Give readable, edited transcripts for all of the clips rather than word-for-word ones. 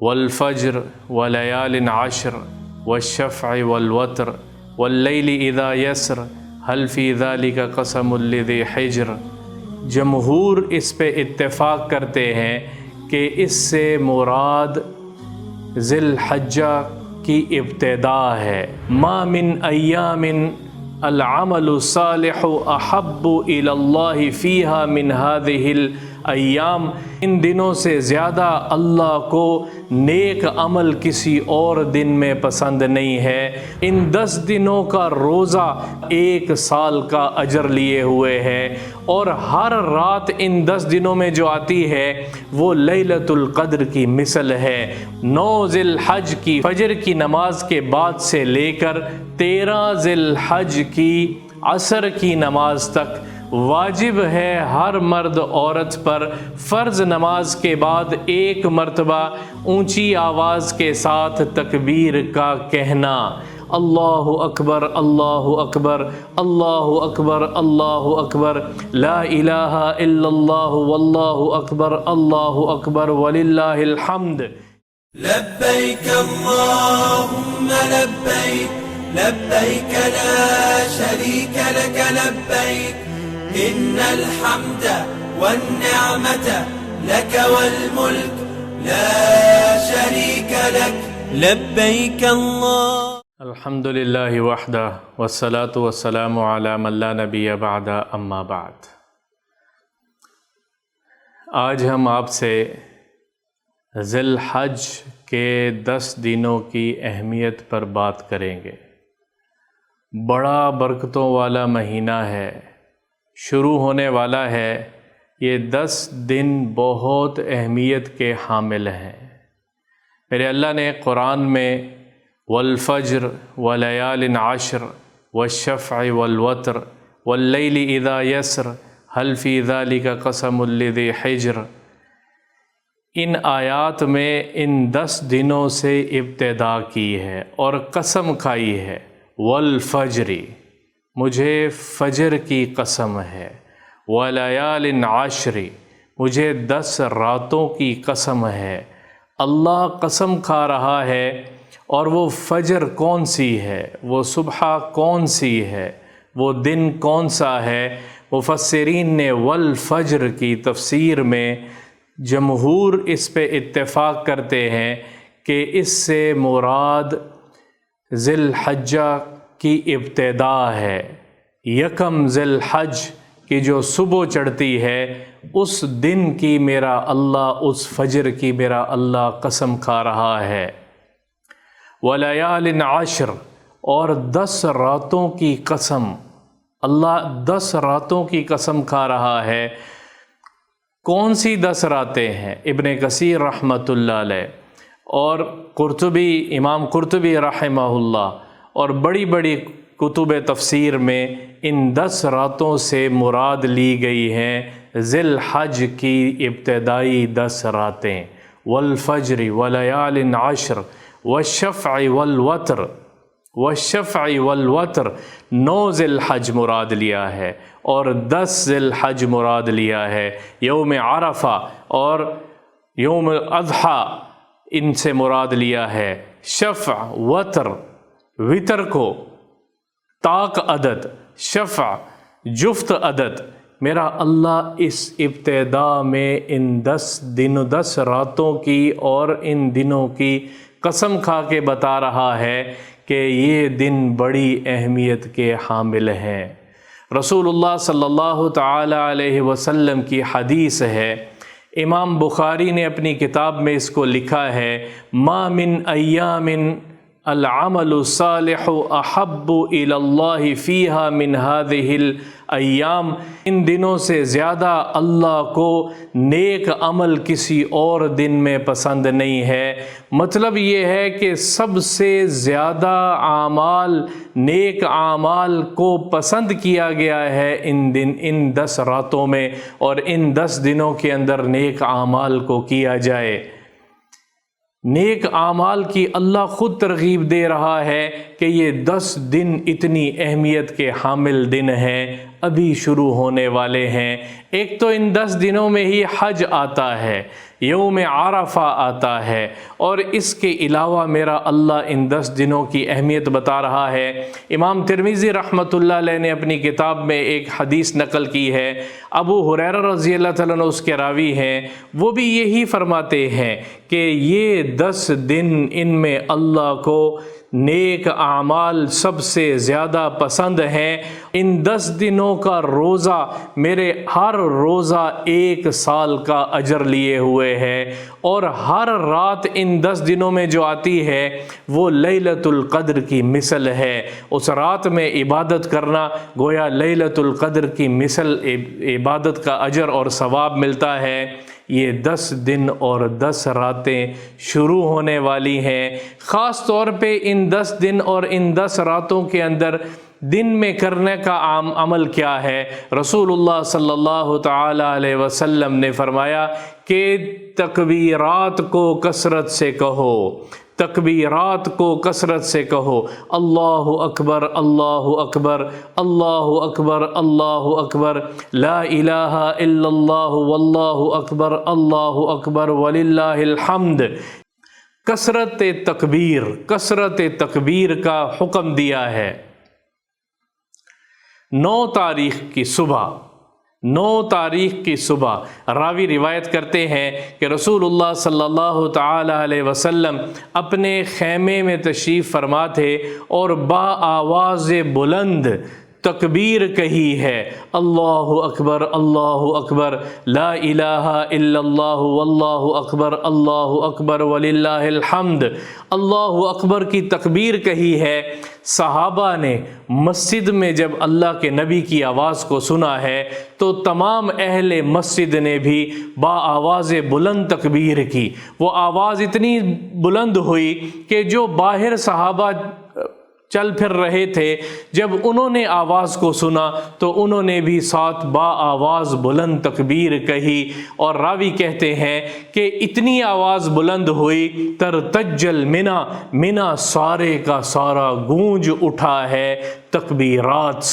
والفجر وليال عشر والشفع والوتر واللیل اذا یسر هل فی ذلک قسم لذی حجر۔ جمہور اس پہ اتفاق کرتے ہیں کہ اس سے مراد ذی الحجہ کی ابتدا ہے۔ ما من ایام العمل الصالح احب الی اللہ فیہا من هذه الایام، ان دنوں سے زیادہ اللہ کو نیک عمل کسی اور دن میں پسند نہیں ہے۔ ان 10 دنوں کا روزہ 1 سال کا اجر لیے ہوئے ہے، اور ہر رات ان 10 دنوں میں جو آتی ہے وہ لیلۃ القدر کی مثل ہے۔ 9 ذی الحج کی فجر کی نماز کے بعد سے لے کر 13 ذی الحج کی عصر کی نماز تک واجب ہے ہر مرد عورت پر فرض نماز کے بعد 1 مرتبہ اونچی آواز کے ساتھ تکبیر کا کہنا، اللہ اکبر اللہ اکبر اللہ اکبر اللہ اکبر لا الہ الا اللہ واللہ اکبر اللہ اکبر وللہ الحمد۔ لبیک اللہم لبیک لبیک لا شریک لک لبیک ان الحمد والنعمت لک والملک لا شریک لک لبیک اللہ۔ الحمد للہ وحدہ والصلاة والسلام علی من لا نبی بعد اما بعد۔ آج ہم آپ سے ذی الحج کے 10 دنوں کی اہمیت پر بات کریں گے۔ بڑا برکتوں والا مہینہ ہے، شروع ہونے والا ہے۔ یہ 10 دن بہت اہمیت کے حامل ہیں۔ میرے اللہ نے قرآن میں والفجر ولیال عشر والشفع والوتر واللیل اذا یسر هل فی ذلک قسم لذی حجر، ان آیات میں ان 10 دنوں سے ابتدا کی ہے اور قسم کھائی ہے۔ والفجری، مجھے فجر کی قسم ہے۔ ولیال عشری، مجھے 10 راتوں کی قسم ہے۔ اللہ قسم کھا رہا ہے، اور وہ فجر کون سی ہے، وہ صبح کون سی ہے، وہ دن کون سا ہے؟ مفسرین نے والفجر کی تفسیر میں جمہور اس پہ اتفاق کرتے ہیں کہ اس سے مراد ذی الحجہ کی ابتدا ہے۔ یکم ذی الحج کی جو صبح چڑھتی ہے اس دن کی میرا اللہ، اس فجر کی میرا اللہ قسم کھا رہا ہے۔ ولیال عشر، اور 10 راتوں کی قسم، اللہ 10 راتوں کی قسم کھا رہا ہے۔ کون سی 10 راتیں ہیں؟ ابن کثیر رحمۃ اللہ علیہ اور قرطبی، امام قرطبی رحمہ اللہ، اور بڑی بڑی کتب تفسیر میں ان 10 راتوں سے مراد لی گئی ہیں ذی الحج کی ابتدائی 10 راتیں۔ والفجر ولیال عشر والشفع والوتر، والشفع والوتر 9 ذی الحج مراد لیا ہے، اور 10 ذی الحج مراد لیا ہے۔ یوم عرفہ اور یوم الاضحیٰ ان سے مراد لیا ہے۔ شفع وتر، وتر کو طاق عدد، شفع جفت عدد، میرا اللہ اس ابتدا میں ان 10 راتوں کی اور ان دنوں کی قسم کھا کے بتا رہا ہے کہ یہ دن بڑی اہمیت کے حامل ہیں۔ رسول اللہ صلی اللہ تعالی علیہ وسلم کی حدیث ہے، امام بخاری نے اپنی کتاب میں اس کو لکھا ہے، ما من ایام العمل الصالح احب الی اللہ فیہا من هذه الایام، ان دنوں سے زیادہ اللہ کو نیک عمل کسی اور دن میں پسند نہیں ہے۔ مطلب یہ ہے کہ سب سے زیادہ اعمال، نیک اعمال کو پسند کیا گیا ہے ان 10 راتوں میں، اور ان 10 دنوں کے اندر نیک اعمال کو کیا جائے۔ نیک اعمال کی اللہ خود ترغیب دے رہا ہے کہ یہ 10 دن اتنی اہمیت کے حامل دن ہیں، ابھی شروع ہونے والے ہیں۔ ایک تو ان 10 دنوں میں ہی حج آتا ہے، یوم عرفہ آتا ہے، اور اس کے علاوہ میرا اللہ ان 10 دنوں کی اہمیت بتا رہا ہے۔ امام ترمذی رحمۃ اللہ علیہ نے اپنی کتاب میں ایک حدیث نقل کی ہے، ابو ہریرہ رضی اللہ تعالیٰ عنہ اس کے راوی ہیں، وہ بھی یہی فرماتے ہیں کہ یہ 10 دن ان میں اللہ کو نیک اعمال سب سے زیادہ پسند ہیں۔ ان 10 دنوں کا روزہ میرے ہر روزہ 1 سال کا اجر لیے ہوئے ہے، اور ہر رات ان 10 دنوں میں جو آتی ہے وہ لیلۃ القدر کی مثل ہے۔ اس رات میں عبادت کرنا گویا لیلۃ القدر کی مثل عبادت کا اجر اور ثواب ملتا ہے۔ یہ 10 دن اور 10 راتیں شروع ہونے والی ہیں۔ خاص طور پہ ان 10 دن اور ان 10 راتوں کے اندر دن میں کرنے کا عام عمل کیا ہے؟ رسول اللہ صلی اللہ تعالی علیہ وسلم نے فرمایا کہ تکبیرات کو کثرت سے کہو، تکبیرات کو کثرت سے کہو، اللہ اکبر اللہ اکبر اللہ اکبر اللہ اکبر، لا الہ الا اللہ واللہ اکبر اللہ اکبر وللہ الحمد۔ کثرت تکبیر کا حکم دیا ہے۔ 9 تاریخ کی صبح راوی روایت کرتے ہیں کہ رسول اللہ صلی اللہ تعالی علیہ وسلم اپنے خیمے میں تشریف فرما تھے اور با آواز بلند تکبیر کہی ہے، اللہ اکبر لا الہ الا اللہ واللہ اکبر وللہ الحمد۔ اللہ اکبر کی تکبیر کہی ہے۔ صحابہ نے مسجد میں جب اللہ کے نبی کی آواز کو سنا ہے تو تمام اہل مسجد نے بھی با آواز بلند تکبیر کی۔ وہ آواز اتنی بلند ہوئی کہ جو باہر صحابہ چل پھر رہے تھے، جب انہوں نے آواز کو سنا تو انہوں نے بھی ساتھ با آواز بلند تکبیر کہی، اور راوی کہتے ہیں کہ اتنی آواز بلند ہوئی ترتجل منا سارے کا سارا گونج اٹھا ہے تکبیرات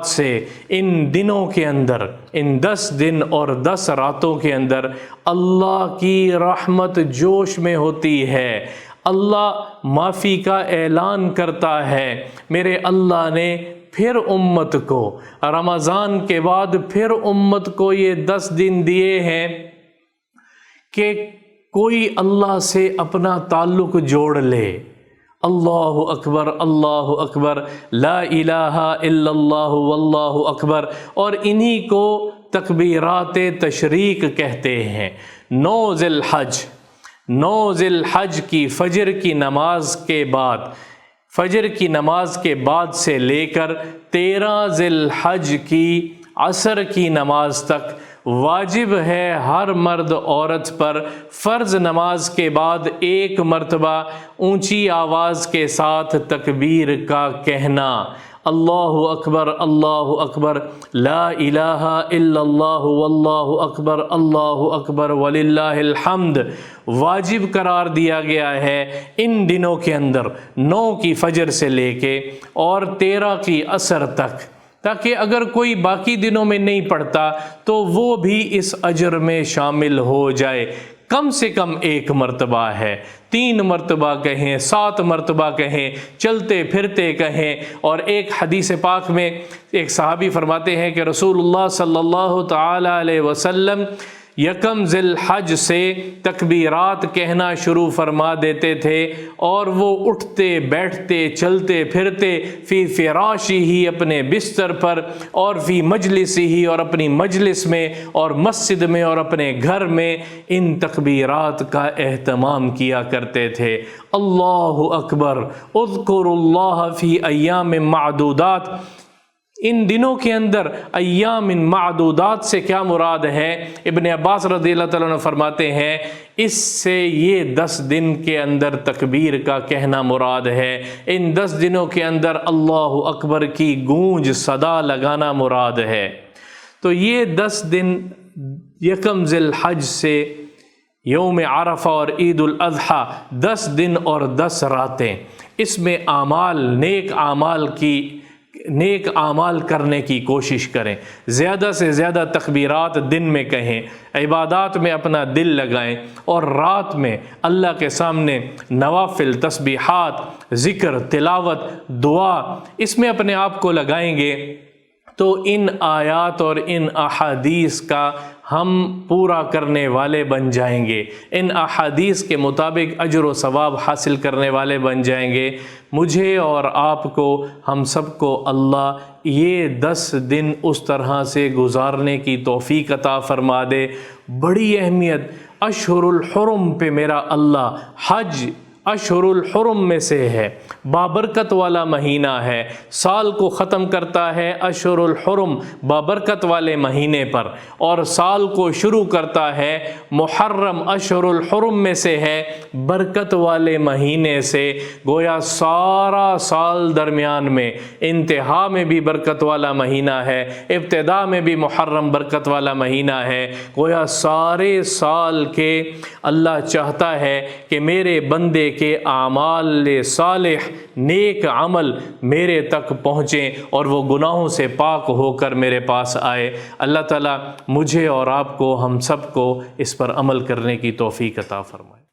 سے۔ ان دنوں کے اندر، ان 10 دن اور 10 راتوں کے اندر اللہ کی رحمت جوش میں ہوتی ہے۔ اللہ معافی کا اعلان کرتا ہے۔ میرے اللہ نے پھر امت کو رمضان کے بعد پھر امت کو یہ 10 دن دیے ہیں کہ کوئی اللہ سے اپنا تعلق جوڑ لے۔ اللہ اکبر لا الہ الا اللہ واللہ اکبر، اور انہی کو تکبیرات تشریق کہتے ہیں۔ 9 ذی الحج کی فجر کی نماز کے بعد سے لے کر 13 ذی الحج کی عصر کی نماز تک واجب ہے ہر مرد عورت پر فرض نماز کے بعد 1 مرتبہ اونچی آواز کے ساتھ تکبیر کا کہنا، اللہ اکبر لا الہ الا اللہ واللہ اکبر وللہ الحمد واجب قرار دیا گیا ہے ان دنوں کے اندر، 9 کی فجر سے لے کے اور 13 کی عصر تک، تاکہ اگر کوئی باقی دنوں میں نہیں پڑھتا تو وہ بھی اس اجر میں شامل ہو جائے۔ کم سے کم 1 مرتبہ ہے، 3 مرتبہ کہیں، 7 مرتبہ کہیں، چلتے پھرتے کہیں۔ اور ایک حدیث پاک میں ایک صحابی فرماتے ہیں کہ رسول اللہ صلی اللہ تعالی علیہ وسلم 1 ذی الحج سے تکبیرات کہنا شروع فرما دیتے تھے، اور وہ اٹھتے بیٹھتے چلتے پھرتے فی فراشی ہی اپنے بستر پر، اور فی مجلسی ہی اور اپنی مجلس میں، اور مسجد میں اور اپنے گھر میں ان تکبیرات کا اہتمام کیا کرتے تھے۔ اللہ اکبر، اذکروا اللہ فی ایام معدودات۔ ان دنوں کے اندر ایام معدودات سے کیا مراد ہے؟ ابن عباس رضی اللہ تعالیٰ عنہ فرماتے ہیں اس سے یہ 10 دن کے اندر تکبیر کا کہنا مراد ہے، ان 10 دنوں کے اندر اللہ اکبر کی گونج صدا لگانا مراد ہے۔ تو یہ 10 دن 1 ذی الحج سے یوم عرفہ اور عید الاضحیٰ 10 دن اور 10 راتیں، اس میں اعمال، نیک اعمال کی نیک اعمال کرنے کی کوشش کریں، زیادہ سے زیادہ تکبیرات دن میں کہیں، عبادات میں اپنا دل لگائیں، اور رات میں اللہ کے سامنے نوافل، تسبیحات، ذکر، تلاوت، دعا اس میں اپنے آپ کو لگائیں گے تو ان آیات اور ان احادیث کا ہم پورا کرنے والے بن جائیں گے، ان احادیث کے مطابق اجر و ثواب حاصل کرنے والے بن جائیں گے۔ مجھے اور آپ کو، ہم سب کو اللہ یہ 10 دن اس طرح سے گزارنے کی توفیق عطا فرما دے۔ بڑی اہمیت اشہر الحرم پہ میرا اللہ، حج اشہر الحرم میں سے ہے، بابرکت والا مہینہ ہے، سال کو ختم کرتا ہے اشہر الحرم بابرکت والے مہینے پر، اور سال کو شروع کرتا ہے محرم اشہر الحرم میں سے ہے، برکت والے مہینے سے۔ گویا سارا سال درمیان میں، انتہا میں بھی برکت والا مہینہ ہے، ابتدا میں بھی محرم برکت والا مہینہ ہے۔ گویا سارے سال کے اللہ چاہتا ہے کہ میرے بندے کے اعمال صالح، نیک عمل میرے تک پہنچیں اور وہ گناہوں سے پاک ہو کر میرے پاس آئے۔ اللہ تعالیٰ مجھے اور آپ کو، ہم سب کو اس پر عمل کرنے کی توفیق عطا فرمائے۔